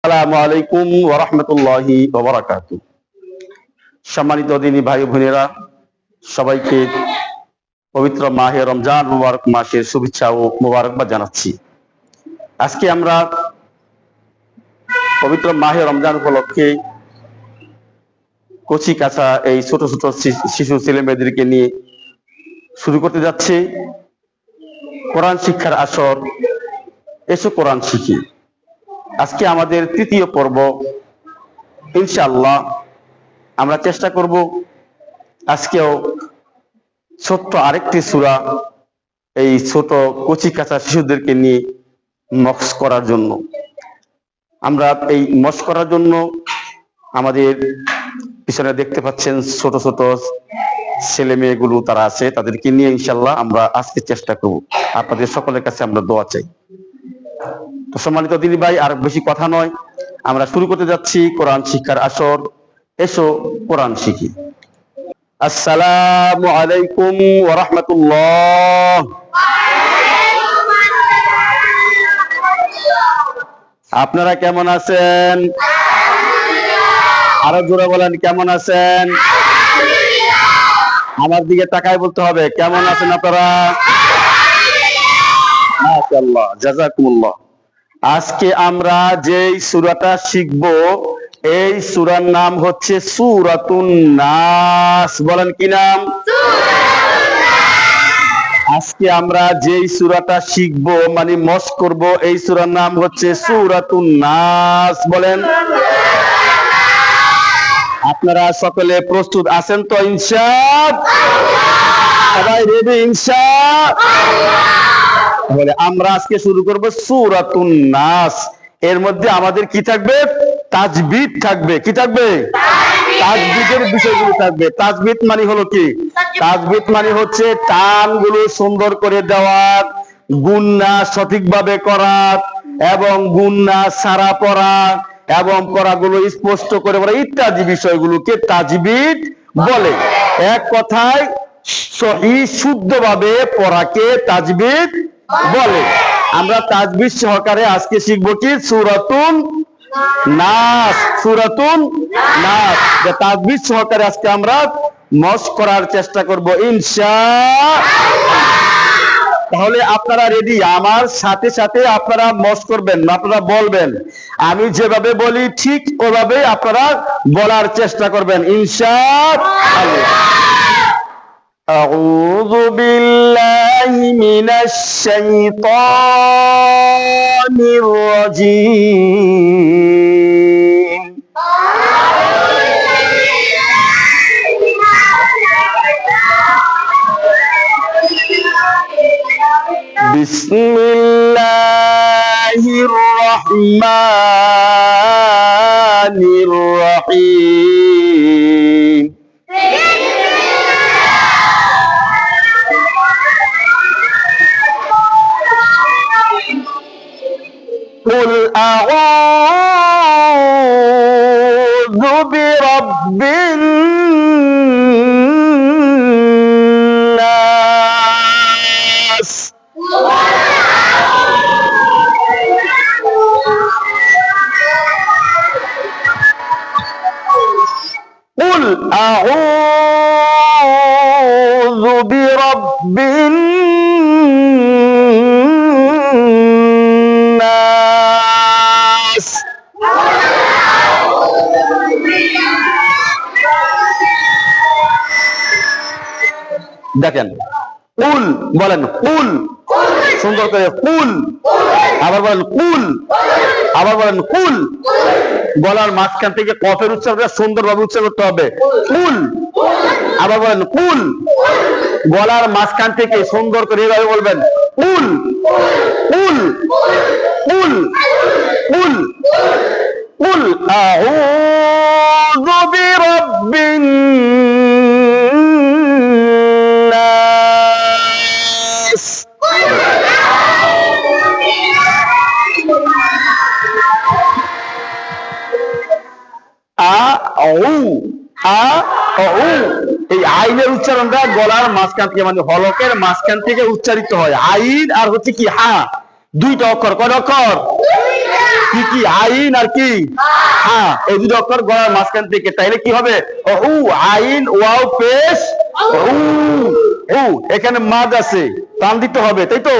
আসসালামু আলাইকুম ওয়া রাহমাতুল্লাহি ওয়া বারাকাতুহু। সম্মানিত দিনী ভাই বোনেরা, সবাইকে পবিত্র মাহে রমজান মুবারক মাসের শুভেচ্ছা ও মোবারকবাদ জানাচ্ছি। আজকে আমরা পবিত্র মাহে রমজান উপলক্ষে কচি কাঁচা এই ছোট ছোট শিশু ছেলে মেয়েদেরকে নিয়ে শুরু করতে যাচ্ছি কোরআন শিক্ষার আসর, এসো কোরআন শিখি। আজকে আমাদের তৃতীয় পর্ব। ইনশাআল্লাহ আমরা চেষ্টা করব আজকেও ছোট্ট আরেকটি সূরা এই ছোট কচি কাঁচা শিশুদেরকে নিয়ে মস্ক করার জন্য। আমরা এই মস্ক করার জন্য আমাদের পিছনে দেখতে পাচ্ছেন ছোট ছোট ছেলে মেয়েগুলো তারা আছে, তাদেরকে নিয়ে ইনশাআল্লাহ আমরা আজকে চেষ্টা করব। আপনাদের সকলের কাছে আমরা দোয়া চাই। তো সম্মানিত দিনী ভাই, আর বেশি কথা নয়, আমরা শুরু করতে যাচ্ছি কোরআন শিক্ষার আসর, এসো কোরআন শিখি। আসসালামু আলাইকুম ওয়া রাহমাতুল্লাহ। আপনারা কেমন আছেন? আরো জোরে বলেন, কেমন আছেন? আমার দিকে তাকায় বলতে হবে, কেমন আছেন আপনারা? মাশাআল্লাহ, জাযাকুমুল্লাহ। আজকে আমরা যেই সূরাটা শিখব এই সূরার নাম হচ্ছে সূরাতুন নাস। বলেন কি নাম? আজকে আমরা যেই সূরাটা শিখব মানে মস্ক করব এই সূরার নাম হচ্ছে সূরাতুন নাস। বলেন। আপনারা সকলে প্রস্তুত আছেন তো? ইনশাআল্লাহ সবাই রেডি? ইনশাআল্লাহ। তাহলে আমরা আজকে শুরু করব সূরাতুন নাস। এর মধ্যে আমাদের কি থাকবে? তাজবিদ থাকবে। কি থাকবে? তাজবিদের বিষয়গুলো থাকবে। তাজবিদ মানে হলো কি? তাজবিদ মানে হচ্ছে টানগুলো সুন্দর করে দেওয়া, গুণনা সঠিকভাবে করা এবং গুণনা সারা পড়া এবং পড়াগুলো স্পষ্ট করে পড়া ইত্যাদি বিষয়গুলোকে তাজবিদ বলে। এক কথায় সহিহ শুদ্ধভাবে পড়াকে তাজবিদ বলে। আমরা তাজবিদ সহকারে আজকে শিখবো কি? সূরাতুন নাস। সূরাতুন নাস তাজবিদ সহকারে আজকে আমরা মস্ক করার চেষ্টা করব ইনশাআল্লাহ। তাহলে আপনারা রেডি? আমার সাথে সাথে আপনারা মস্ক করবেন, আপনারা বলবেন। আমি যেভাবে বলি ঠিক ওভাবে আপনারা বলার চেষ্টা করবেন ইনশাআল্লাহ। أعوذ بالله من الشيطان الرجيم بسم الله الرحمن الرحيم قل أعوذ برب الناس قل أعوذ برب الناس দেখেন, কুল বলেন, কুল সুন্দর করে কুল, আবার বলেন কুল, আবার বলেন কুল। গলার মাঝখান থেকে কফের উচ্চারণ সুন্দরভাবে উচ্চারণ করতে হবে, কুল। আবার বলেন কুল, গলার মাঝখান থেকে সুন্দর করে এভাবে বলবেন, কুল কুল কুল কুল কুল আউযু বিরাব্বিন নাস। এই আইনের উচ্চারণটা গলার মাঝখান থেকে মানে হলকের মাঝখান থেকে উচ্চারিত হয়। আইন আর হচ্ছে কি হা, দুইটা অক্ষর। কয় অক্ষর? কি কি আইন আর কি হ্যাঁ এই দুটো অক্ষর গলার মাঝখান থেকে, তাইলে কি হবে উ আইন ওয়াও পেশ উ উ এখানে মাদ আছে টান দিতে হবে, তাই তো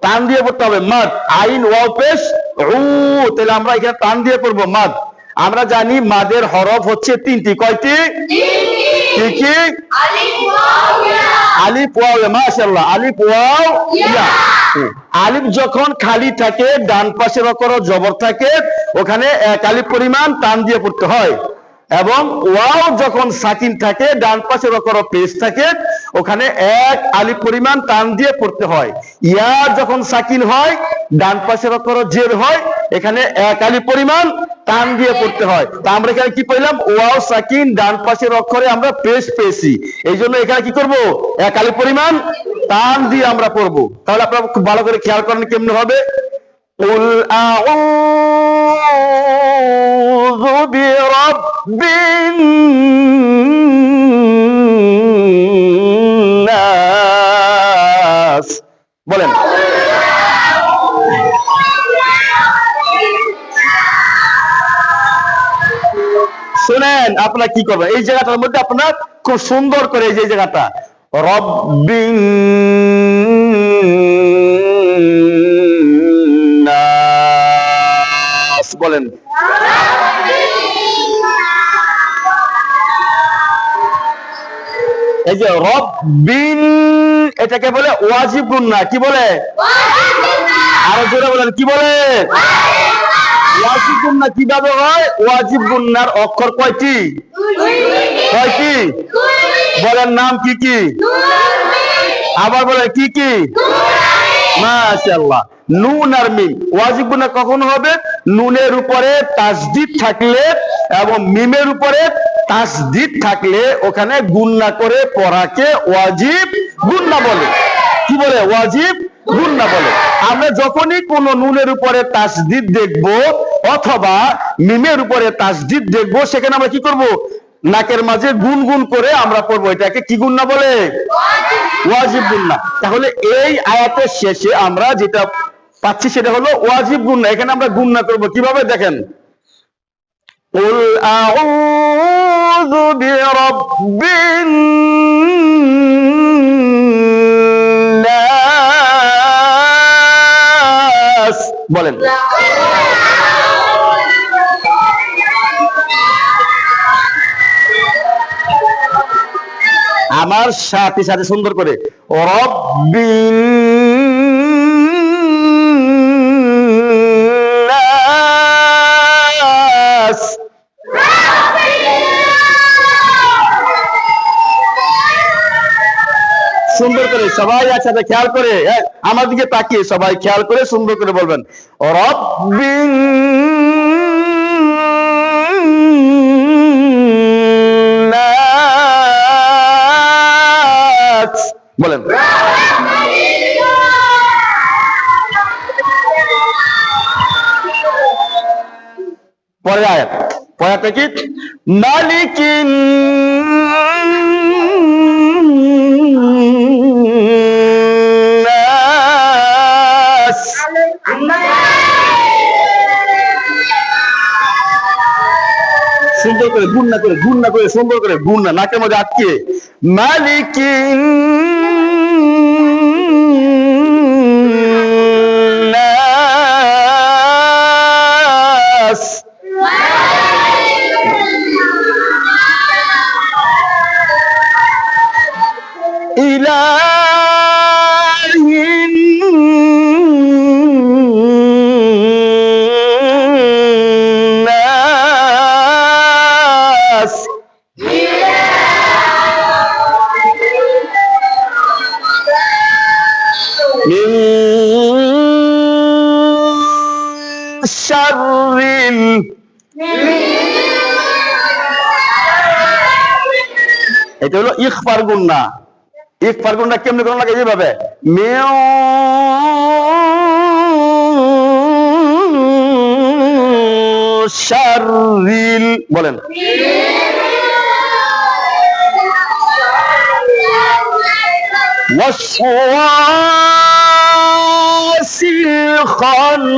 টান দিয়ে পড়তে হবে মাদ আইন ওয়াও পেশ উ, তাহলে আমরা এখানে টান দিয়ে পড়বো মাদ। আমরা জানি মাদের হরফ হচ্ছে তিনটি, কয়টি? কি কি? আলিফ ওয়াও ইয়া, মাশাআল্লাহ আলিফ ওয়াও ইয়া। আলিফ যখন খালি থাকে ডান পাশের অক্ষর জবর থাকে ওখানে এক আলিফ পরিমাণ টান দিয়ে পড়তে হয়, এবং ওয়াও যখন সাকিন থাকে ডান পাশের অক্ষর পেশ থাকে ওখানে এক আলিফ পরিমাণ টান দিয়ে পড়তে হয়। ইয়া যখন সাকিন হয় ডান পাশের অক্ষর জের হয় এখানে এক আলিফ পরিমাণ টান দিয়ে পড়তে হয়। তা আমরা এখানে কি পেলাম? ওয়াও সাকিন ডান পাশের অক্ষরে আমরা পেশ পেয়েছি, এই জন্য এখানে কি করব এক আলিফ পরিমাণ টান দিয়ে আমরা পড়বো। তাহলে আপনারা খুব ভালো করে খেয়াল করেন কেমনে হবে। قل أعوذ برب الناس বলেন শুনেন আপনারা কি করবেন এই জায়গাটার মধ্যে আপনারা খুব সুন্দর করে এই যে জায়গাটা রব্বিন নাস বলেন এই যে রব্বিন এটাকে বলে ওয়াজিব গুন্না, কি বলে? আরো জোরে বলেন কি বলে? ওয়াজিব গুন্না কিভাবে হয়? ওয়াজিব গুন্নার অক্ষর কয়টি? কয়টি? বলেন নাম কি কি? আবার বলেন কি কি? মাশাআল্লাহ নুন আর মিম। ওয়াজিব গুন্না কখন হবে? নুনের উপরে তাসদীদ থাকলে এবং মিমের উপরে তাসদীদ থাকলে ওখানে গুন্না করে পড়াকে ওয়াজিব গুন্না বলে। কি বলে? ওয়াজিব গুন্না বলে। আমরা যখনই কোন নুনের উপরে তাসদীদ দেখব অথবা মিমের উপরে তাসদীদ দেখব সেখানে আমরা কি করব? নাকের মাঝে গুনগুন করে আমরা পড়বো, এটাকে কি গুন্না বলে? ওয়াজিব গুন্না। তাহলে এই আয়াতের শেষে আমরা যেটা পাচ্ছি সেটা হলো ওয়াজিব গুন্না। এখানে আমরা গুন্না করব কিভাবে দেখেন, قل أعوذ برب الناس বলেন আমার সাথে সাথে সুন্দর করে রব্বিন নাস সুন্দর করে সবাই একসাথে খেয়াল করে আমার দিকে তাকিয়ে সবাই খেয়াল করে সুন্দর করে বলবেন রব্বিন নাস বলেন পরের আয়াত। পরেরটা কি? মালিকিন নাস সুন্দর করে গুন্না করে গুন্না করে সুন্দর করে গুন্না নাকের মধ্যে আটকে মালিকিন নাস ইলাহিন নাস মিন শাররিল এটা হলো ইখফার গুন্না। ইখফার গুন্না কেমনে করা লাগে? এইভাবে মিউ শাররিল বলেন ওয়াসওয়াদ الخناس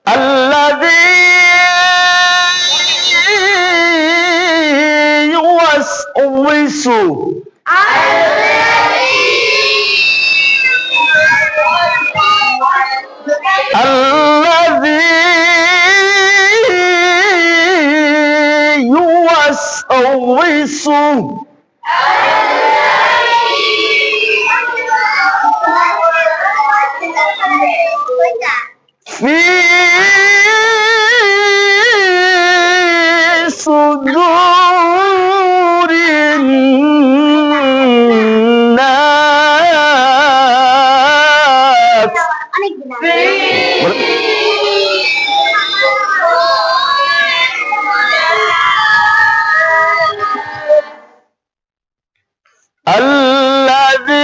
الذي يوسوس في صدور الناس الذي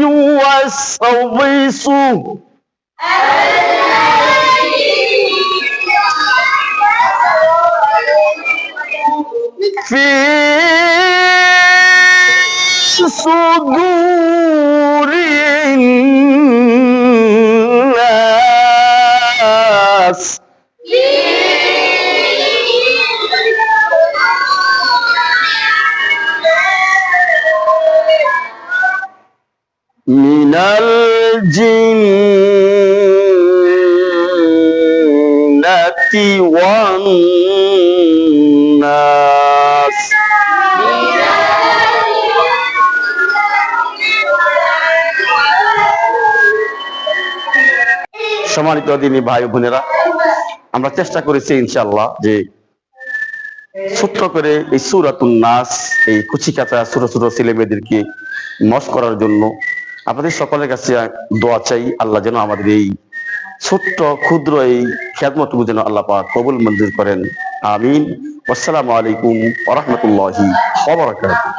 يوسوس في صدور الناس من الجنة والناس সম্মানিত দিনী ভাই বোনেরা, আমরা চেষ্টা করেছি ইনশাআল্লাহ যে ছোট্ট করে এই সূরাতুন নাস, এই কুচি কাঁচা ছোট ছোট ছেলে মেয়েদেরকে মশ করার জন্য আপনাদের সকলের কাছে দোয়া চাই। আল্লাহ যেন আমাদের এই ছোট্ট ক্ষুদ্র এই খেদমতটুকু যেন আল্লাহ পাক কবুল মঞ্জুর করেন। আমিন। আসসালামু আলাইকুম ওয়া রাহমাতুল্লাহি ওয়া বারাকাতুহু।